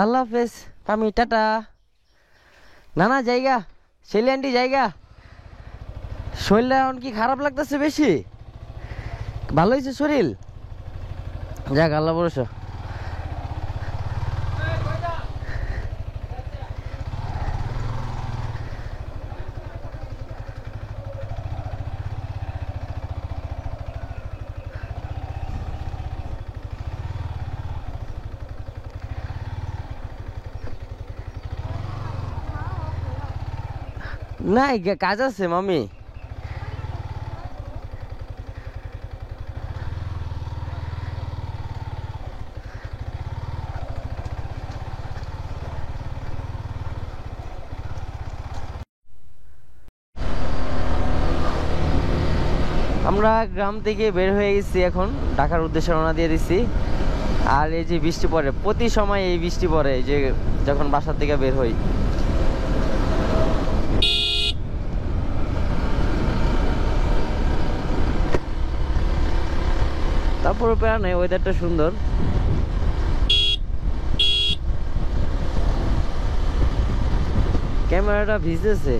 আল্লাহ হাফেজ। আমি টাটা। না জায়গা সেলিয়ান্টি জায়গা। শরীরটা এখন কি খারাপ লাগতেছে বেশি? ভালো হয়েছে শরীর? যাক আল্লাহ ভরসা। না কাজ আছে মামি। আমরা গ্রাম থেকে বের হয়ে গেছি, এখন ঢাকার উদ্দেশ্যে রওনা দিয়ে দিচ্ছি। আর এই যে বৃষ্টি পড়ে, প্রতি সময় এই বৃষ্টি পড়ে, এই যে যখন বাসার থেকে বের হই। তারপরে প্যারা নেই, ওয়েদারটা সুন্দর। ক্যামেরাটা ভিজতেছে।